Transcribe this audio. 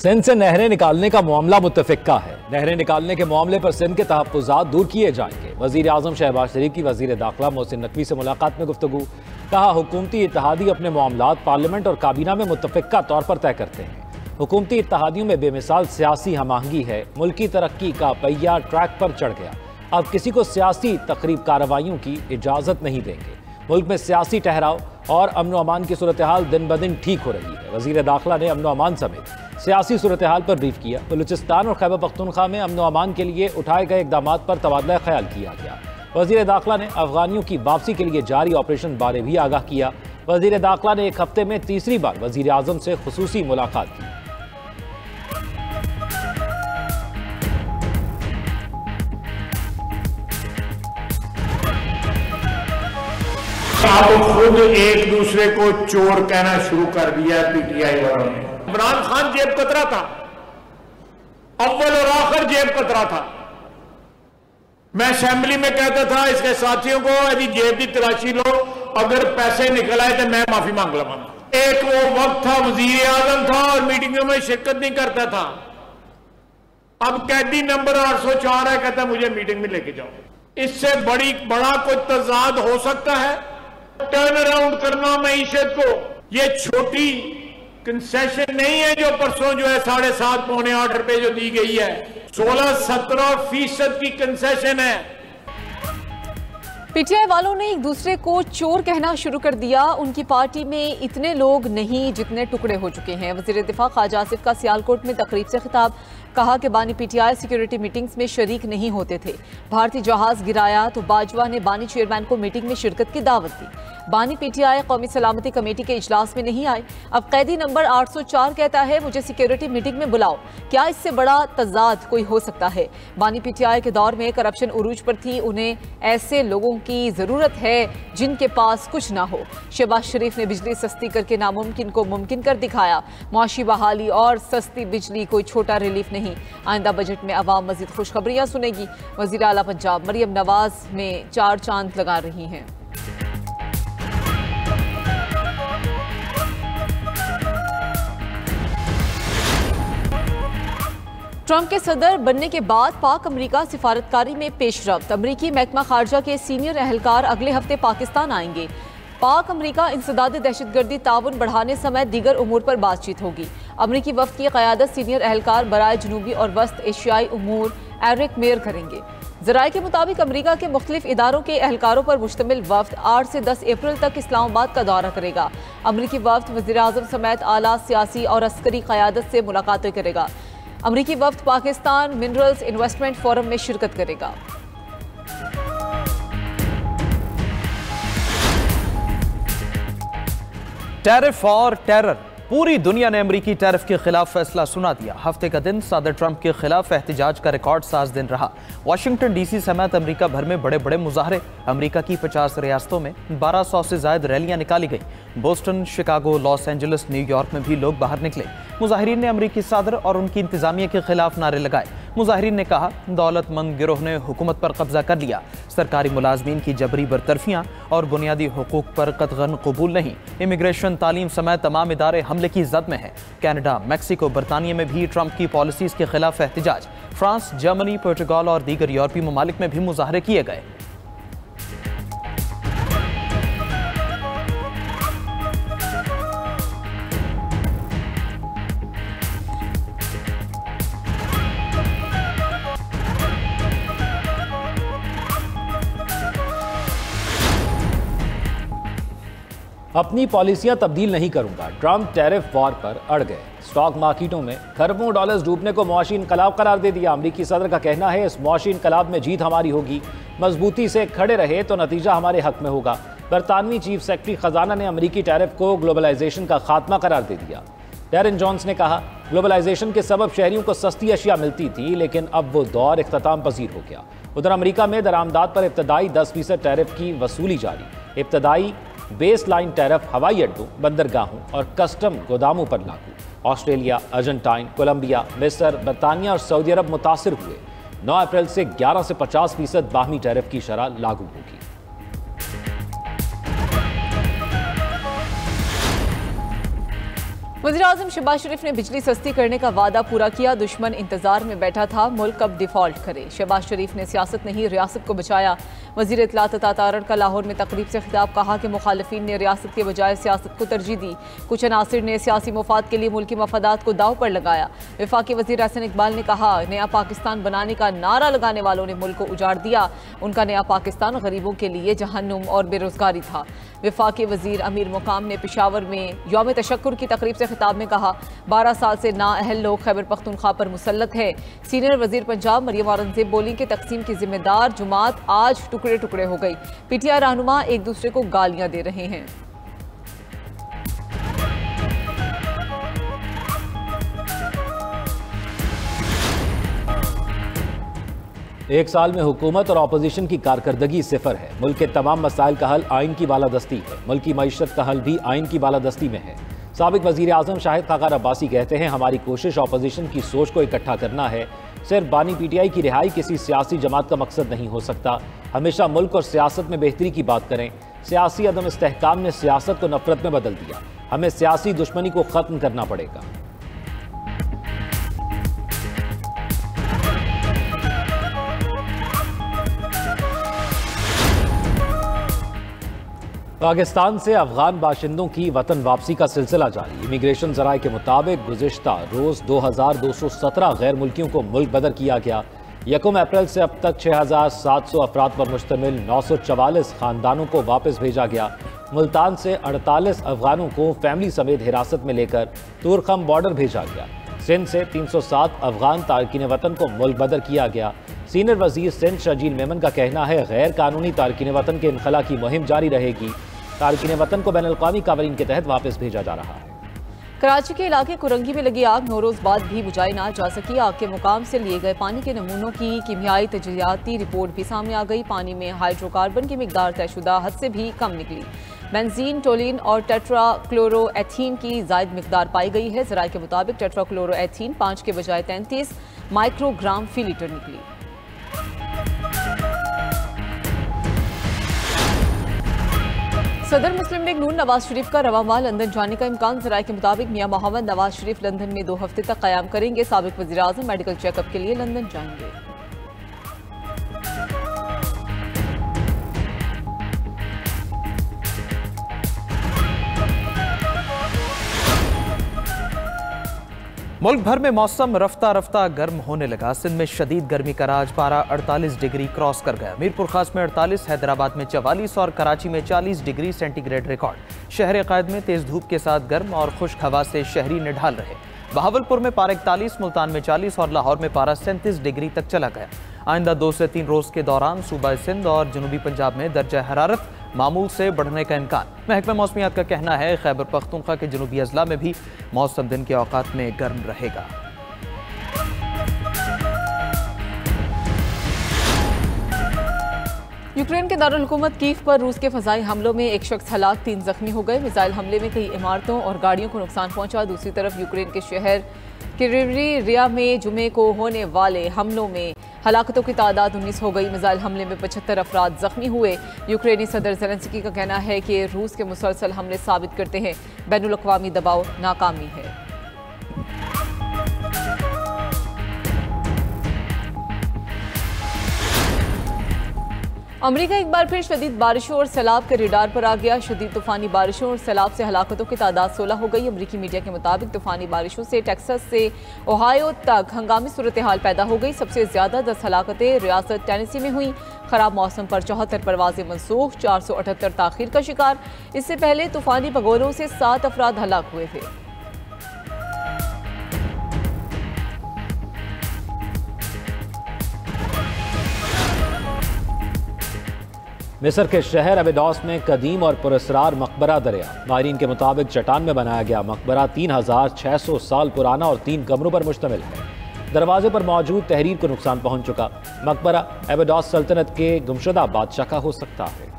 सिंध से नहरें निकालने का मामला मुत्तफिका है। नहरें निकालने के मामले पर सिंध के तहफ्फुज़ात दूर किए जाएंगे। वज़ीर आज़म शहबाज शरीफ की वज़ीर दाखिला मोहसिन नकवी से मुलाकात में गुफ्तगू। कहा, हुकूमती इत्तेहादी अपने मामलात पार्लियामेंट और काबीना में मुत्तफिका तौर पर तय करते हैं। हुकूमती इत्तेहादियों में बेमिसाल सियासी हमआहंगी है। मुल्की तरक्की का पहिया ट्रैक पर चढ़ गया। अब किसी को सियासी तकरीब कार्रवाइयों की इजाज़त नहीं देंगे। मुल्क में सियासी ठहराव और अमन व अमान की सूरत हाल दिन ब दिन ठीक हो रही है। वज़ीर दाखिला ने अमन व अमान समेत सियासी सूरत हाल पर ब्रीफ किया। बलूचिस्तान और खैबर पख्तूनख्वा में अमन व अमान के लिए उठाए गए इक़दाम पर तबादला ख्याल किया गया। वज़ीर दाखिला ने अफगानियों की वापसी के लिए जारी ऑपरेशन बारे भी आगाह किया। वज़ीर दाखिला ने एक हफ्ते में तीसरी बार वज़ीर आज़म से खुसूसी मुलाकात की। आप खुद एक दूसरे को चोर कहना शुरू कर दिया पीटीआई वालों ने। इमरान खान जेब कतरा था, अव्वल और आखिर जेब कतरा था। मैं असेंबली में कहता था इसके साथियों को, यदि जेब की तलाशी लो, अगर पैसे निकल आए तो मैं माफी मांग लूंगा। एक वो वक्त था वजीर आजम था और मीटिंगों में शिरकत नहीं करता था। अब कैदी नंबर 804 है, कहता मुझे मीटिंग में लेके जाओ। इससे बड़ा कोई तजाद हो सकता है? टर्न अराउंड करना मईशत को, ये छोटी कंसेशन नहीं है जो परसों जो है 7.5 पौने 8 रुपए जो दी गई है, 16-17% की कंसेशन है। पीटीआई वालों ने एक दूसरे को चोर कहना शुरू कर दिया। उनकी पार्टी में इतने लोग नहीं जितने टुकड़े हो चुके हैं। वज़ीर दिफा ख्वाजा आसिफ का सियालकोट में तकरीब से खिताब। कहा कि बानी पीटीआई सिक्योरिटी मीटिंग्स में शरीक नहीं होते थे। भारतीय जहाज गिराया तो बाजवा ने बानी चेयरमैन को मीटिंग में शिरकत की दावत दी। बानी पीटीआई कौमी सलामती कमेटी के इजलास में नहीं आए। अब कैदी नंबर 804 कहता है मुझे सिक्योरिटी मीटिंग में बुलाओ। क्या इससे बड़ा तजाद कोई हो सकता है? बानी पीटीआई के दौर में करप्शन उरूज पर थी। उन्हें ऐसे लोगों की जरूरत है जिनके पास कुछ ना हो। शहबाज शरीफ ने बिजली सस्ती करके नामुमकिन को मुमकिन कर दिखाया। मुआशी बहाली और सस्ती बिजली कोई छोटा रिलीफ नहीं। आइंदा बजट में अवाम मजीद खुशखबरियां सुनेगी। वजीर आला पंजाब मरियम नवाज में 4 चांद लगा रही हैं। ट्रंप के सदर बनने के बाद पाक अमरीका सिफारतकारी में पेशरफ्त। अमरीकी महकमा खारजा के सीनियर अहलकार अगले हफ्ते पाकिस्तान आएंगे। पाक अमरीका इंसदाद दहशतगर्दी ताउन बढ़ाने समेत दीगर उमूर पर बातचीत होगी। अमरीकी वफ्द की क़यादत सीनियर अहलकार बराए जनूबी और वस्त एशियाई उमूर एरिक मेयर करेंगे। ज़राए के मुताबिक अमरीका के मुख्तलिफ इदारों के अहलकारों पर मुश्तमिल वफ्द 8 से 10 अप्रैल तक इस्लामाबाद का दौरा करेगा। अमरीकी वफ्द वज़ीर आज़म समेत आला सियासी और अस्करी क़यादत से मुलाकातें करेगा। अमरीकी वफ्द पाकिस्तान मिनरल्स इन्वेस्टमेंट फोरम में शिरकत करेगा। टैरिफ और टेरर, पूरी दुनिया ने अमरीकी टैरिफ के खिलाफ फैसला सुना दिया। हफ्ते का दिन सदर ट्रंप के खिलाफ एहतजाज का रिकॉर्ड साज दिन रहा। वाशिंगटन डीसी समेत अमरीका भर में बड़े बड़े मुजाहरे। अमरीका की 50 रियासतों में 1200 से ज्यादा रैलियां निकाली गई। Boston, Chicago, Los Angeles, New York में भी लोग बाहर निकले। मुजाहिरीन ने अमरीकी सदर और उनकी इंतजामिया के खिलाफ नारे लगाए। मुजाहिरीन ने कहा, दौलतमंद गिरोह ने हुकूमत पर कब्जा कर लिया। सरकारी मुलाजमीन की जबरी बरतरफियां और बुनियादी हुकूक पर कतगन कबूल नहीं। इमिग्रेशन, तालीम समेत तमाम इदारे हमले की जद में हैं। कनाडा, मैक्सिको, बरतानिया में भी ट्रंप की पॉलिसीज के खिलाफ एहतजाज। फ्रांस, जर्मनी, पुर्तगाल और दीगर यूरोपीय ममालिक में भी मुजाहरे किए गए। अपनी पॉलिसियां तब्दील नहीं करूंगा, ट्रंप टैरिफ वॉर पर अड़ गए। स्टॉक मार्केटों में खरबों डॉलर्स डूबने को मुआशी इनकलाब करार दे दिया। अमरीकी सदर का कहना है इस मुआशी इनकलाब में जीत हमारी होगी। मजबूती से खड़े रहे तो नतीजा हमारे हक में होगा। बरतानवी चीफ सेक्रेटरी खजाना ने अमरीकी टैरिफ को ग्लोबलाइजेशन का खात्मा करार दे दिया। डैरेन जॉन्स ने कहा, ग्लोबलाइजेशन के सबब शहरियों को सस्ती अशिया मिलती थी, लेकिन अब वो दौर इख्तिताम पजीर हो गया। उधर अमरीका में दरामदात पर इब्तदाई 10% टैरिफ की वसूली जारी। इब्तदाई बेस लाइन टैरिफ हवाई अड्डों, बंदरगाहों और कस्टम गोदामों पर लागू। ऑस्ट्रेलिया, अर्जेंटाइन, कोलंबिया, मिस्र, बरतानिया और सऊदी अरब मुतासिर हुए। 9 अप्रैल से 11 से 50% बाहमी टैरिफ की शरह लागू होगी। वज़ीर-ए-आज़म शहबाज शरीफ ने बिजली सस्ती करने का वादा पूरा किया। दुश्मन इंतजार में बैठा था, मुल्क अब डिफॉल्ट करे। शहबाज शरीफ ने सियासत नहीं रियासत को बचाया। वज़ीर इत्तलात अता तारड़ का लाहौर में तकरीब से खिताब, कहा कि मुखालिफिन ने रियासत के बजाय सियासत को तरजीह दी। कुछ अनासिर ने सियासी मुफाद के लिए मुल्की मफादात को दाव पर लगाया। वफाकी वज़ीर हसन इकबाल ने कहा, नया पाकिस्तान बनाने का नारा लगाने वालों ने मुल्क को उजाड़ दिया। उनका नया पाकिस्तान गरीबों के लिए जहन्नुम और बेरोजगारी था। वफाकी वज़ीर अमीर मुकाम ने पेशावर में यौम तशक्कुर की तकरीब से खिताब में कहा, 12 साल से नाअहल लोग खैबर पख्तूनख्वा पर मुसल्लत है। सीनियर वज़ीर पंजाब मरियम औरंगज़ेब बोली कि तकसीम की जिम्मेदार जुमात आज टुकड़े टुकड़े हो गई। पीटीआई रहनुमा एक दूसरे को गालियां दे रहे हैं। एक साल में हुकूमत और अपोजिशन की कारकर्दगी सिफर है। मुल्क के तमाम मसाइल का हल आइन की बालादस्ती है। मुल्क की मईशत का हल भी आइन की बालादस्ती में है। साबिक वज़ीर आज़म शाहिद खाकार अब्बासी कहते हैं, हमारी कोशिश अपोजिशन की सोच को इकट्ठा करना है। सिर्फ बानी पीटीआई की रिहाई किसी सियासी जमात का मकसद नहीं हो सकता। हमेशा मुल्क और सियासत में बेहतरी की बात करें। सियासी अदम इस्तेहकाम ने सियासत को नफरत में बदल दिया। हमें सियासी दुश्मनी को ख़त्म करना पड़ेगा। पाकिस्तान से अफगान बाशिंदों की वतन वापसी का सिलसिला जारी। इमिग्रेशन ज़राए के मुताबिक गुज़िश्ता रोज़ 2217 गैर मुल्कियों को मुल्क बदर किया गया। 1 अप्रैल से अब तक 6700 अफराद पर मुश्तमिल 944 ख़ानदानों को वापस भेजा गया। मुल्तान से 48 अफगानों को फैमिली समेत हिरासत में लेकर तुरखम बॉर्डर भेजा गया। सिंध से 307 अफगान तारकीन वतन को मुल्क बदर किया गया। सीनियर वज़ीर सिंध शजील मेमन का कहना है, गैर कानूनी तारकीन वतन के इनखला की मुहिम जारी रहेगी। तारकीन वतन को बैनुल-अक़वामी कावरीन के तहत वापस भेजा जा रहा है। कराची के इलाके कुरंगी में लगी आग 9 रोज बाद भी बुझाई ना जा सकी। आग के मुकाम से लिए गए पानी के नमूनों की कीमियाई तजज़ियाती रिपोर्ट भी सामने आ गई। पानी में हाइड्रोकार्बन की मिकदार तयशुदा हद से भी कम निकली। बेंजीन, टोलिन और टेट्राक्लोरोएथीन की जायद मिकदार पाई गई है। ज़राए के मुताबिक टेट्राक्लोरोएथीन 5 के बजाय 33 माइक्रोग्राम फी लीटर निकली। सदर मुस्लिम लीग नून नवाज शरीफ का रवा माह लंदन जाने का इम्कान। ज़राए के मुताबिक मियां मोहम्मद नवाज शरीफ लंदन में 2 हफ्ते तक क़याम करेंगे। साबिक वज़ीर आज़म मेडिकल चेकअप के लिए लंदन जाएंगे। मुल्क भर में मौसम रफ्ता रफ्ता गर्म होने लगा। सिंध में शदीद गर्मी का राज पारा 48 डिग्री क्रॉस कर गया। मीरपुर खास में 48, हैदराबाद में 44 और कराची में 40 डिग्री सेंटीग्रेड रिकॉर्ड। शहर क़ायद में तेज धूप के साथ गर्म और खुश्क हवा से शहरी निढाल रहे। बहावलपुर में पारा 41, मुल्तान में 40 और लाहौर में पारा 37 डिग्री तक चला गया। आइंदा 2 से 3 रोज के दौरान सूबा सिंध और जनूबी पंजाब में दर्जा हरारत मामूल से बढ़ने का इम्कान। महकमा मौसमियात का कहना है, खैबर पख्तूनख्वा के जनूबी अजला में भी मौसम दिन के औकात में गर्म रहेगा। यूक्रेन के दारुल हुकूमत कीव पर रूस के फ़ज़ाई हमलों में एक शख्स हलाक, 3 जख्मी हो गए। मिसाइल हमले में कई इमारतों और गाड़ियों को नुकसान पहुंचा। दूसरी तरफ यूक्रेन के शहर किरिवरिया में जुमे को होने वाले हमलों में हलाकतों की तादाद 19 हो गई। मिसाइल हमले में 75 अफराद जख्मी हुए। यूक्रेनी सदर ज़ेलेंस्की का कहना है कि रूस के मुसलसल हमले साबित करते हैं बैनुल-अक़वामी दबाव नाकामी है। अमरीका एक बार फिर शदीद बारिशों और सैलाब के रडार पर आ गया। शदीद तूफानी बारिशों और सैलाब से हलाकतों की तादाद 16 हो गई। अमरीकी मीडिया के मुताबिक तूफानी बारिशों से टेक्सास से ओहायो तक हंगामी सूरत हाल पैदा हो गई। सबसे ज्यादा 10 हलाकतें रियासत टेनेसी में हुई। खराब मौसम पर 74 परवाजें मनसूख, 478 ताखीर का शिकार। इससे पहले तूफानी भगोड़ों से 7 अफराद हलाक हुए थे। मिस्र के शहर अबिडोस में कदीम और पुरस्रार मकबरा दरिया। माहिरीन के मुताबिक चट्टान में बनाया गया मकबरा 3600 साल पुराना और 3 कमरों पर मुश्तमिल है। दरवाजे पर मौजूद तहरीर को नुकसान पहुंच चुका। मकबरा अबिडोस सल्तनत के गुमशुदा बादशाह का हो सकता है।